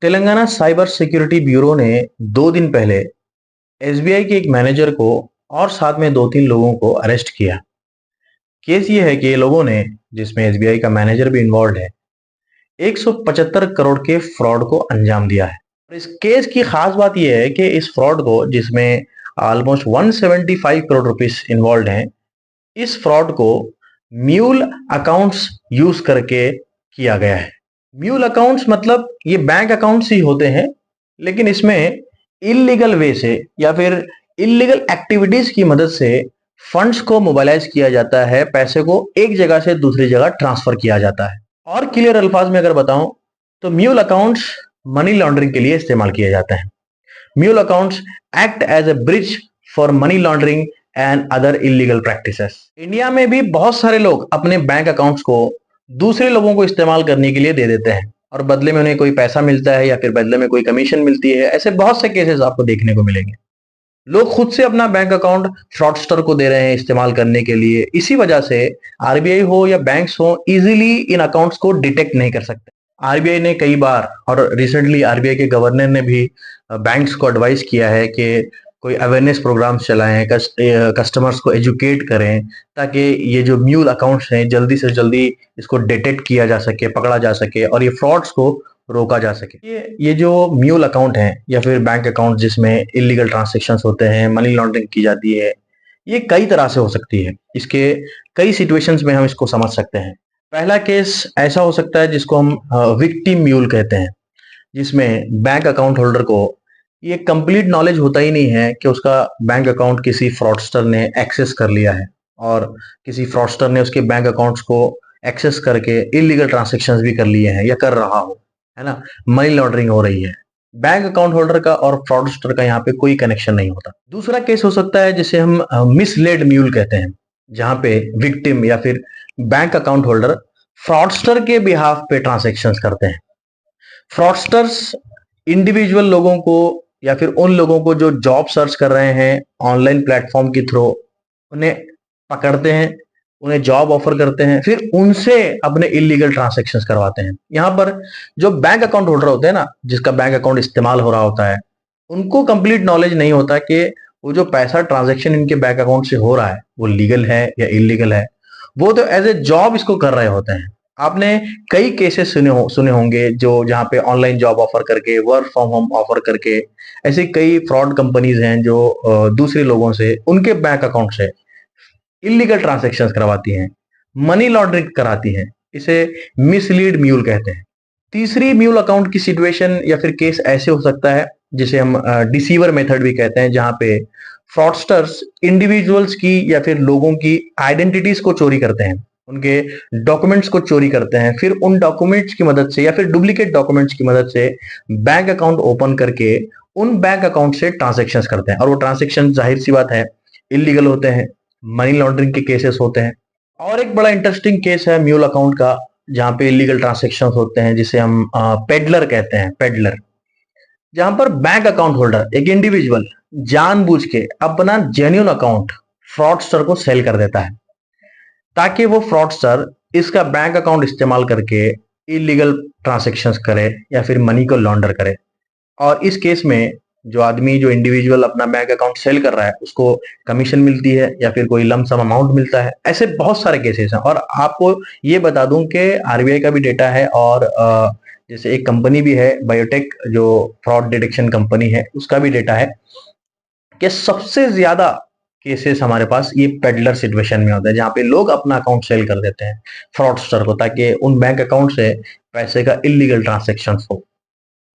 Telangana cyber security bureau ने 2 दिन पहले एसबीआई के एक मैनेजर को और साथ में 2-3 लोगों को अरेस्ट किया। केस ये है कि ये लोगों ने, जिसमें एसबीआई का मैनेजर भी इन्वॉल्व है, 175 करोड़ के फ्रॉड को अंजाम दिया है। और इस केस की खास बात यह है कि इस फ्रॉड को, जिसमें ऑलमोस्ट 175 करोड़ रुपीस इन्वॉल्व हैं, इस फ्रॉड को म्यूल अकाउंट्स यूज करके किया गया है। म्यूल अकाउंट्स मतलब ये बैंक अकाउंट्स ही होते हैं, लेकिन इसमें इलीगल वे से या फिर इलीगल एक्टिविटीज की मदद से फंड्स को मोबाइलाइज किया जाता है, पैसे को एक जगह से दूसरी जगह ट्रांसफर किया जाता है। और क्लियर अल्फाज में अगर बताऊं तो म्यूल अकाउंट्स मनी लॉन्ड्रिंग के लिए इस्तेमाल किए जाते हैं। Mule accounts act as a bridge for money laundering and other illegal practices. India में भी बहुत सारे लोग अपने बैंक अकाउंट्स को दूसरे लोगों को इस्तेमाल करने के लिए दे देते हैं और बदले में उन्हें कोई पैसा मिलता है या फिर बदले में कोई कमीशन मिलती है। ऐसे बहुत से केसेस आपको देखने को मिलेंगे। लोग खुद से अपना बैंक अकाउंट फ्रॉडस्टर को दे रहे हैं इस्तेमाल करने के लिए। इसी वजह से आरबीआई हो या बैंक्स हो, इजीली इन अकाउंट्स को डिटेक्ट नहीं कर सकते। आरबीआई ने कई बार, और रिसेंटली आरबीआई के गवर्नर ने भी बैंक्स को एडवाइस किया है कि कोई अवेयरनेस प्रोग्राम्स चलाएं, कस्टमर्स को एजुकेट करें, ताकि ये जो म्यूल अकाउंट्स हैं जल्दी से जल्दी इसको डिटेक्ट किया जा सके, पकड़ा जा सके और ये फ्रॉड्स को रोका जा सके। ये जो म्यूल अकाउंट हैं या फिर बैंक अकाउंट जिसमें इलीगल ट्रांजैक्शंस होते हैं, मनी लॉन्ड्रिंग की जाती है, ये कई तरह से हो सकती है। इसके कई सिचुएशंस में हम इसको समझ सकते हैं। पहला केस ऐसा हो सकता है जिसको हम विक्टिम म्यूल कहते हैं, जिसमें बैंक अकाउंट होल्डर को ये कंप्लीट नॉलेज होता ही नहीं है कि उसका बैंक अकाउंट किसी फ्रॉडस्टर ने एक्सेस कर लिया है और किसी फ्रॉडस्टर ने उसके बैंक अकाउंट्स को एक्सेस करके इलीगल ट्रांजैक्शंस भी कर लिए हैं या कर रहा हो, है ना, मनी लॉन्ड्रिंग हो रही है। बैंक अकाउंट होल्डर का और फ्रॉडस्टर का यहाँ पे कोई कनेक्शन नहीं होता। दूसरा केस हो सकता है जिसे हम मिसलेड म्यूल कहते हैं, जहां पे विक्टिम या फिर बैंक अकाउंट होल्डर फ्रॉडस्टर के बिहाफ पे ट्रांजैक्शंस करते हैं। फ्रॉडस्टर्स इंडिविजुअल लोगों को या फिर उन लोगों को जो जॉब सर्च कर रहे हैं ऑनलाइन प्लेटफॉर्म के थ्रू, उन्हें पकड़ते हैं, उन्हें जॉब ऑफर करते हैं, फिर उनसे अपने इलीगल ट्रांजैक्शंस करवाते हैं। यहाँ पर जो बैंक अकाउंट होल्डर होते हैं ना, जिसका बैंक अकाउंट इस्तेमाल हो रहा होता है, उनको कंप्लीट नॉलेज नहीं होता कि वो जो पैसा ट्रांजैक्शन इनके बैंक अकाउंट से हो रहा है वो लीगल है या इलीगल है। वो तो एज ए जॉब इसको कर रहे होते हैं। आपने कई केसेस सुने होंगे जो जहाँ पे ऑनलाइन जॉब ऑफर करके, वर्क फ्रॉम होम ऑफर करके, ऐसे कई फ्रॉड कंपनीज हैं जो दूसरे लोगों से उनके बैंक अकाउंट से इलीगल ट्रांजैक्शंस करवाती हैं, मनी लॉन्ड्रिंग कराती हैं। इसे मिसलीड म्यूल कहते हैं। तीसरी म्यूल अकाउंट की सिचुएशन या फिर केस ऐसे हो सकता है जिसे हम डिसीवर मेथड भी कहते हैं, जहां पे फ्रॉडस्टर्स इंडिविजुअल्स की या फिर लोगों की आइडेंटिटीज को चोरी करते हैं, उनके डॉक्यूमेंट्स को चोरी करते हैं, फिर उन डॉक्यूमेंट्स की मदद से या फिर डुप्लीकेट डॉक्यूमेंट्स की मदद से बैंक अकाउंट ओपन करके उन बैंक अकाउंट से ट्रांजैक्शंस करते हैं। और वो ट्रांजैक्शन जाहिर सी बात है इलीगल होते हैं, मनी लॉन्ड्रिंग के केसेस होते हैं। और एक बड़ा इंटरेस्टिंग केस है म्यूल अकाउंट का, जहां पे इलीगल ट्रांजैक्शंस होते हैं, जिसे हम पेडलर कहते हैं, पेडलर। जहां पर बैंक अकाउंट होल्डर, एक इंडिविजुअल, जानबूझ के अपना जेन्युइन अकाउंट फ्रॉडस्टर को सेल कर देता है, ताकि वो फ्रॉडस्टर इसका बैंक अकाउंट इस्तेमाल करके इलीगल ट्रांजैक्शंस करे या फिर मनी को लॉन्डर करे। और इस केस में जो आदमी, जो इंडिविजुअल अपना बैंक अकाउंट सेल कर रहा है, उसको कमीशन मिलती है या फिर कोई लमसम अमाउंट मिलता है। ऐसे बहुत सारे केसेस हैं। और आपको ये बता दूं कि आरबीआई का भी डेटा है और जैसे एक कंपनी भी है बायोटेक, जो फ्रॉड डिटेक्शन कंपनी है, उसका भी डेटा है कि सबसे ज्यादा केसेस हमारे पास ये पेडलर सिचुएशन में होता है, जहां पे लोग अपना अकाउंट सेल कर देते हैं फ्रॉडस्टर को, ताकि उन बैंक अकाउंट से पैसे का इलीगल ट्रांजैक्शन हो।